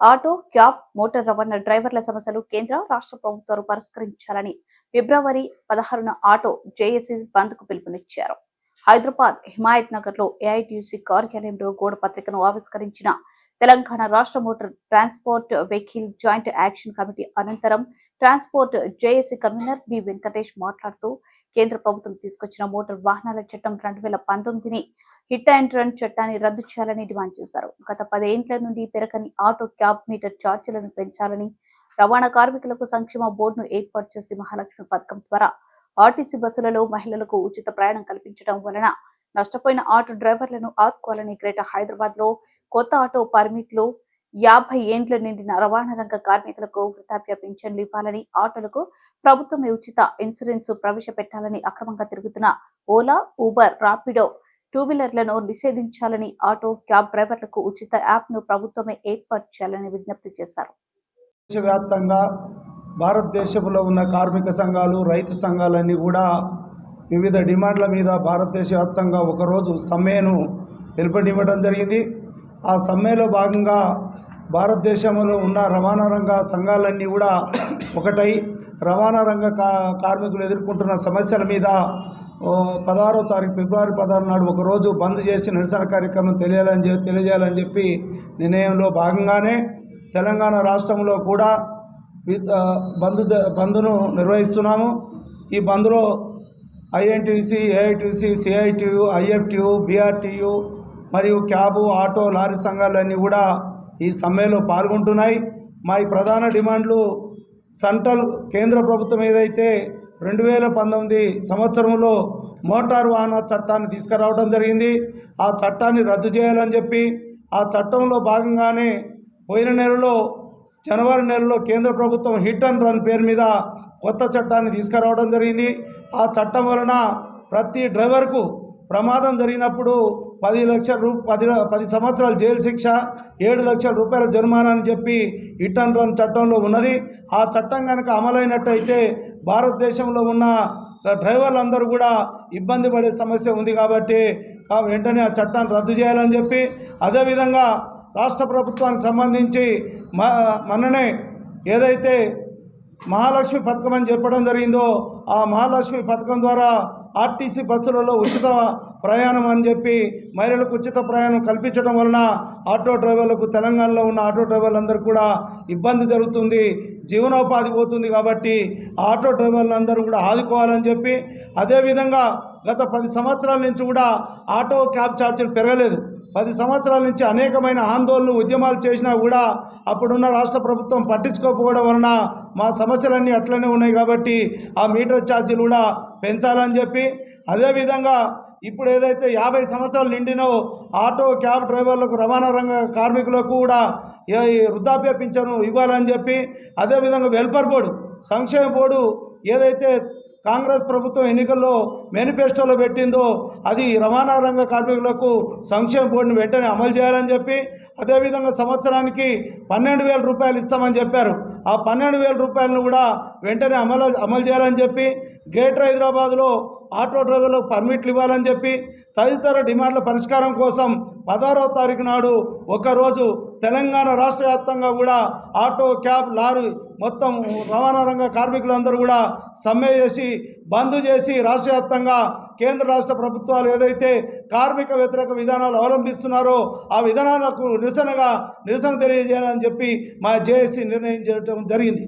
Auto, cab, motor రవాణా డ్రైవర్ల సమస్యలు కేంద్ర, రాష్ట్ర ప్రభుత్వాలు పరిష్కరించాలని ఫిబ్రవరి 16న ఆటో జేఏసీ బంద్కు పిలుపునిచ్చారు. హైదరాబాద్ హిమాయత్ నగర్ లో ఏఐటీయూసీ కార్యాలయంలో గోడ పత్రికను ఆవిష్కరించిన తెలంగాణ రాష్ట్ర motor transport vehicle joint action committee అనంతరం transport JAC convener B Venkatesh మాట్లాడుతూ కేంద్ర ప్రభుత్వం తీసుకొచ్చిన మోటార్ వాహనాల చట్టం 2019ని హిట్ అండ్ రన్ చట్టాన్ని రద్దు చేయాలని డిమాండ్ చేశారు. గత 10 ఏండ్ల నుండి పెరగని ఆటో, క్యాబ్ మీటర్ ఛార్జీలను పెంచాలని, రవాణా కార్మికులకు సంక్షేమ బోర్డును ఏర్పాటు చేసి మహాలక్ష్మి పథకం ద్వారా ఆర్టీసీ బస్సులలో మహిళలకు ఉచిత ప్రయాణం కల్పించడం వలన నష్టపోయిన ఆటో డ్రైవర్లను ఆదుకోవాలని, గ్రేటర్ హైదరాబాద్ లో కొత్త ఆటో పర్మిట్లు 50 ఏండ్ల నిండిన రవాణా రంగ కార్మికులకు వృద్ధాప్య పింఛన్లు ఇవ్వాలని, ఆటోలకు ప్రభుత్వమే ఉచిత ఇన్సూరెన్స్ ప్రవేశపెట్టాలని, అక్రమంగా తిరుగుతున్న ఓలా, ఊబర్, రాపిడో టూ వీలర్లను నిషేధించాలని, ఆటో, క్యాబ్ డ్రైవర్లకు ఉచిత యాప్ ను ప్రభుత్వమే ఏర్పాటు చేయాలని విజ్ఞప్తి చేశారు. దేశవ్యాప్తంగా భారతదేశంలో ఉన్న కార్మిక సంఘాలు, రైతు సంఘాలన్నీ కూడా వివిధ డిమాండ్ల మీద భారతదేశ వ్యాప్తంగా ఒకరోజు సమ్మెను పిలుపునివ్వడం జరిగింది. ఆ సమ్మెలో భాగంగా భారతదేశంలో ఉన్న రవాణా రంగ సంఘాలన్నీ కూడా ఒకటై రవాణా రంగ కార్మికులు ఎదుర్కొంటున్న సమస్యల మీద 16వ తారీఖు ఫిబ్రవరి 16 నాడు ఒకరోజు బంద్ చేసి నిరసన కార్యక్రమం తెలియజేయాలని చెప్పి నిర్ణయంలో భాగంగానే తెలంగాణ రాష్ట్రంలో కూడా బంద్ను నిర్వహిస్తున్నాము. ఈ బంద్లో INTUC, AITUC, CITU, IFTU, BRTU మరియు క్యాబు, ఆటో, లారీ సంఘాలన్నీ కూడా ఈ సమ్మెలో పాల్గొంటున్నాయి. మా ఈ ప్రధాన డిమాండ్లు సెంట్రల్ కేంద్ర ప్రభుత్వం ఏదైతే 2019 సంవత్సరంలో మోటారు వాహన చట్టాన్ని తీసుకురావడం జరిగింది, ఆ చట్టాన్ని రద్దు చేయాలని చెప్పి, ఆ చట్టంలో భాగంగానే పోయిన నెలలో జనవరి నెలలో కేంద్ర ప్రభుత్వం హిట్ అండ్ రన్ పేరు మీద కొత్త చట్టాన్ని తీసుకురావడం జరిగింది. ఆ చట్టం వలన ప్రతి డ్రైవర్కు ప్రమాదం జరిగినప్పుడు 10 సంవత్సరాల జైలు శిక్ష, 7 లక్షల రూపాయల జరిమానా అని చెప్పి హిట్ అండ్ రన్ చట్టంలో ఉన్నది. ఆ చట్టం కనుక అమలైనట్టయితే భారతదేశంలో ఉన్న డ్రైవర్లందరూ కూడా ఇబ్బంది పడే సమస్య ఉంది కాబట్టి వెంటనే ఆ చట్టాన్ని రద్దు చేయాలని చెప్పి, అదేవిధంగా రాష్ట్ర ప్రభుత్వానికి సంబంధించి మొన్ననే ఏదైతే మహాలక్ష్మి పథకం అని చెప్పడం జరిగిందో, ఆ మహాలక్ష్మి పథకం ద్వారా ఆర్టీసీ బస్సులలో ఉచిత ప్రయాణం అని చెప్పి మహిళలకు ఉచిత ప్రయాణం కల్పించడం వలన ఆటో డ్రైవర్లకు, తెలంగాణలో ఉన్న ఆటో డ్రైవర్లందరూ కూడా ఇబ్బంది జరుగుతుంది, జీవనోపాధి పోతుంది. కాబట్టి ఆటో డ్రైవర్లందరూ కూడా ఆదుకోవాలని చెప్పి, అదేవిధంగా గత 10 సంవత్సరాల నుంచి కూడా ఆటో, క్యాబ్ ఛార్జీలు పెరగలేదు. 10 సంవత్సరాల నుంచి అనేకమైన ఆందోళనలు, ఉద్యమాలు చేసినా కూడా అప్పుడున్న రాష్ట్ర ప్రభుత్వం పట్టించుకోకపోవడం వలన మా సమస్యలన్నీ అట్లనే ఉన్నాయి. కాబట్టి ఆ మీటర్ ఛార్జీలు కూడా పెంచాలని చెప్పి, అదేవిధంగా ఇప్పుడు ఏదైతే 50 సంవత్సరాలు నిండినో ఆటో, క్యాబ్ డ్రైవర్లకు, రవాణా రంగ కార్మికులకు కూడా వృద్ధాప్య పింఛను ఇవ్వాలని చెప్పి, అదేవిధంగా వెల్ఫేర్ బోర్డు, సంక్షేమ బోర్డు ఏదైతే కాంగ్రెస్ ప్రభుత్వం ఎన్నికల్లో మేనిఫెస్టోలో పెట్టిందో అది రవాణా రంగ కార్మికులకు సంక్షేమ బోర్డుని వెంటనే అమలు చేయాలని చెప్పి, అదేవిధంగా సంవత్సరానికి 12,000 రూపాయలు ఇస్తామని చెప్పారు. ఆ 12,000 రూపాయలను కూడా వెంటనే అమలు చేయాలని చెప్పి, గ్రేటర్ హైదరాబాద్లో ఆటో డ్రైవర్లకు పర్మిట్లు ఇవ్వాలని చెప్పి, తదితర డిమాండ్ల పరిష్కారం కోసం 16వ తారీఖు నాడు ఒకరోజు తెలంగాణ రాష్ట్ర వ్యాప్తంగా కూడా ఆటో, క్యాబ్, లారీ మొత్తం రవాణా రంగ కార్మికులందరూ కూడా సమ్మె చేసి, బంద్ చేసి రాష్ట్ర వ్యాప్తంగా కేంద్ర రాష్ట్ర ప్రభుత్వాలు ఏదైతే కార్మిక వ్యతిరేక విధానాలు అవలంబిస్తున్నారో ఆ విధానాలకు నిరసన తెలియజేయాలని చెప్పి మా జేఏసీ నిర్ణయించడం జరిగింది.